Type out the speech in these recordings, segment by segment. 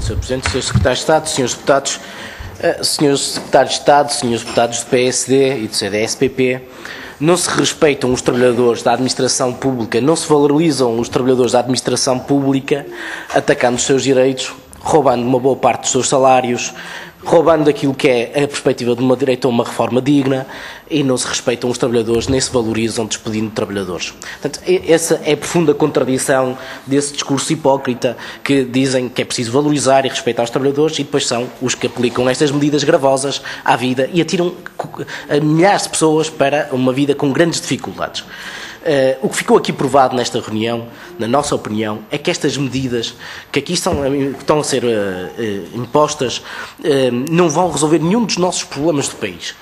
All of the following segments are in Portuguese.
Sr. Presidente, Sr. Secretário de Estado, Srs. Deputados, Srs. Secretários de Estado, Srs. Deputados do PSD e do CDS-PP, não se respeitam os trabalhadores da administração pública, não se valorizam os trabalhadores da administração pública, atacando os seus direitos, roubando uma boa parte dos seus salários, roubando aquilo que é a perspectiva de uma direito a uma reforma digna, e não se respeitam os trabalhadores, nem se valorizam despedindo trabalhadores. Portanto, essa é a profunda contradição desse discurso hipócrita que dizem que é preciso valorizar e respeitar os trabalhadores e depois são os que aplicam estas medidas gravosas à vida e atiram milhares de pessoas para uma vida com grandes dificuldades. O que ficou aqui provado nesta reunião, na nossa opinião, é que estas medidas que aqui estão a ser impostas não vão resolver nenhum dos nossos problemas do país.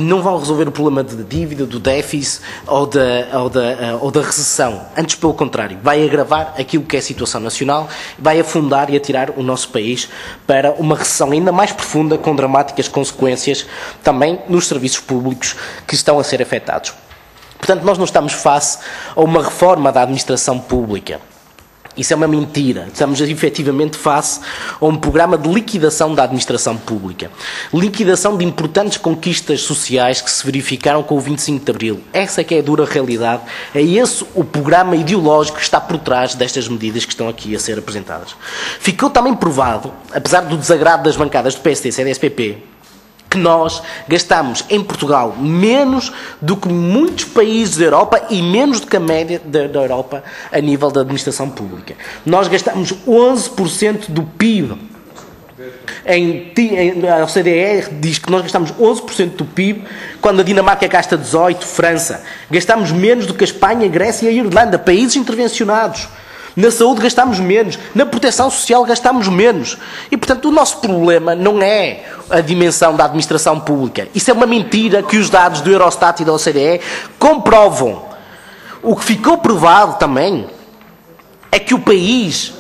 Não vão resolver o problema da dívida, do déficit ou da recessão. Antes, pelo contrário, vai agravar aquilo que é a situação nacional, vai afundar e atirar o nosso país para uma recessão ainda mais profunda, com dramáticas consequências também nos serviços públicos que estão a ser afetados. Portanto, nós não estamos face a uma reforma da administração pública. Isso é uma mentira. Estamos efetivamente face a um programa de liquidação da administração pública. Liquidação de importantes conquistas sociais que se verificaram com o 25 de Abril. Essa é que é a dura realidade. É esse o programa ideológico que está por trás destas medidas que estão aqui a ser apresentadas. Ficou também provado, apesar do desagrado das bancadas do PSD e CDS-PP, que nós gastamos em Portugal menos do que muitos países da Europa e menos do que a média da Europa a nível da administração pública. Nós gastamos 11% do PIB. A OCDE diz que nós gastamos 11% do PIB, quando a Dinamarca gasta 18%, França. Gastamos menos do que a Espanha, a Grécia e a Irlanda, países intervencionados. Na saúde gastamos menos, na proteção social gastamos menos. E, portanto, o nosso problema não é a dimensão da administração pública. Isso é uma mentira que os dados do Eurostat e da OCDE comprovam. O que ficou provado também é que o país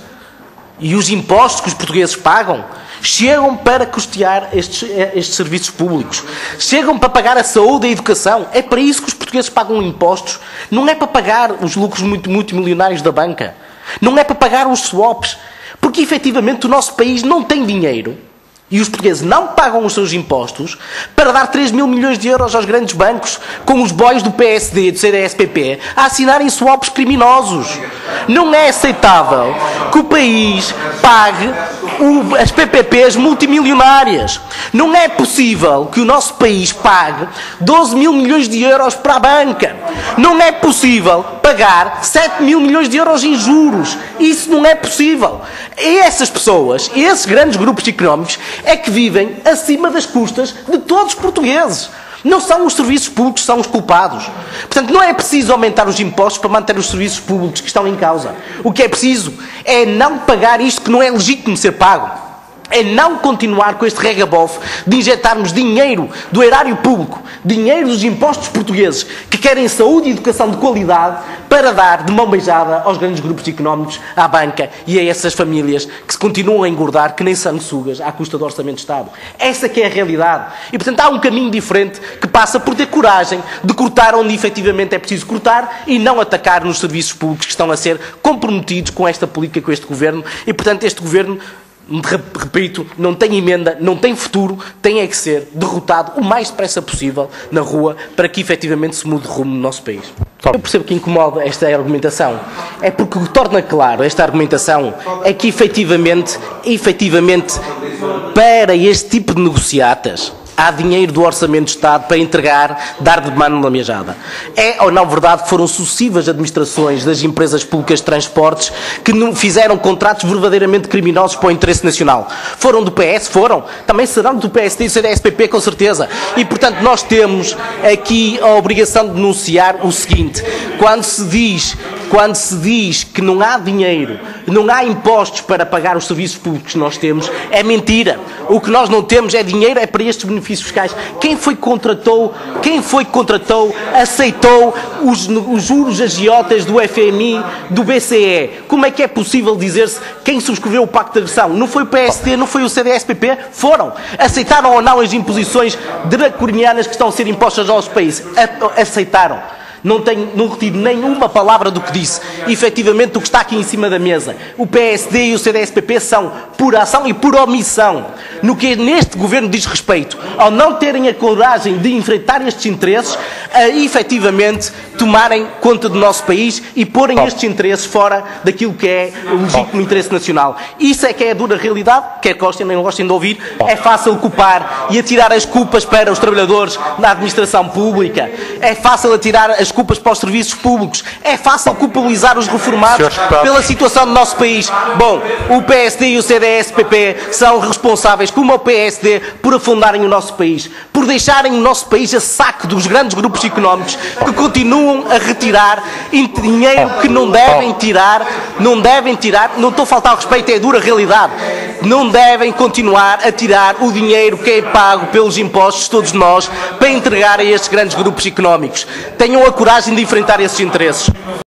e os impostos que os portugueses pagam chegam para custear estes serviços públicos. Chegam para pagar a saúde e a educação. É para isso que os portugueses pagam impostos. Não é para pagar os lucros multimilionários da banca. Não é para pagar os swaps, porque efetivamente o nosso país não tem dinheiro e os portugueses não pagam os seus impostos para dar 3 mil milhões de euros aos grandes bancos, com os boys do PSD e do CDS-PP a assinarem swaps criminosos. Não é aceitável que o país pague as PPPs multimilionárias. Não é possível que o nosso país pague 12 mil milhões de euros para a banca. Não é possível pagar 7 mil milhões de euros em juros. Isso não é possível. E essas pessoas, esses grandes grupos económicos, é que vivem acima das custas de todos os portugueses. Não são os serviços públicos que são os culpados. Portanto, não é preciso aumentar os impostos para manter os serviços públicos que estão em causa. O que é preciso é não pagar isto que não é legítimo ser pago. É não continuar com este regabof de injetarmos dinheiro do erário público, dinheiro dos impostos portugueses, que querem saúde e educação de qualidade, para dar de mão beijada aos grandes grupos económicos, à banca e a essas famílias que se continuam a engordar, que nem sanguessugas, à custa do Orçamento de Estado. Essa que é a realidade. E, portanto, há um caminho diferente que passa por ter coragem de cortar onde efetivamente é preciso cortar e não atacar nos serviços públicos que estão a ser comprometidos com esta política, com este governo. E, portanto, este governo, repito, não tem emenda, não tem futuro, tem é que ser derrotado o mais depressa possível na rua para que efetivamente se mude de rumo no nosso país. Eu percebo que incomoda esta argumentação. É porque o que torna claro esta argumentação é que efetivamente, para este tipo de negociatas, há dinheiro do Orçamento de Estado para entregar, dar de mano na mejada. É ou não verdade que foram sucessivas administrações das empresas públicas de transportes que não fizeram contratos verdadeiramente criminosos para o interesse nacional? Foram do PS? Foram. Também serão do PSD e do CDS-PP, com certeza. E, portanto, nós temos aqui a obrigação de denunciar o seguinte: quando se diz que não há dinheiro, não há impostos para pagar os serviços públicos que nós temos, é mentira. O que nós não temos é dinheiro, é para estes benefícios fiscais. Quem foi que contratou, aceitou os juros agiotas do FMI, do BCE? Como é que é possível dizer-se quem subscreveu o Pacto de Agressão? Não foi o PSD, não foi o CDS-PP? Foram. Aceitaram ou não as imposições draconianas que estão a ser impostas ao nosso país? Aceitaram. Não retiro nenhuma palavra do que disse. Efetivamente, o que está aqui em cima da mesa, o PSD e o CDS-PP são por ação e por omissão. No que neste governo diz respeito, ao não terem a coragem de enfrentar estes interesses, a efetivamente tomarem conta do nosso país e porem estes interesses fora daquilo que é o legítimo interesse nacional. Isso é que é a dura realidade, quer gostem nem não gostem de ouvir. É fácil culpar e atirar as culpas para os trabalhadores da administração pública, é fácil atirar as culpas para os serviços públicos, é fácil culpabilizar os reformados pela situação do nosso país. Bom, o PSD e o CDS-PP são responsáveis, como o PSD, por afundarem o nosso país, por deixarem o nosso país a saco dos grandes grupos económicos que continuam a retirar dinheiro que não devem tirar, não estou a faltar ao respeito, é a dura realidade. Não devem continuar a tirar o dinheiro que é pago pelos impostos de todos nós para entregar a estes grandes grupos económicos. Tenham a coragem de enfrentar esses interesses.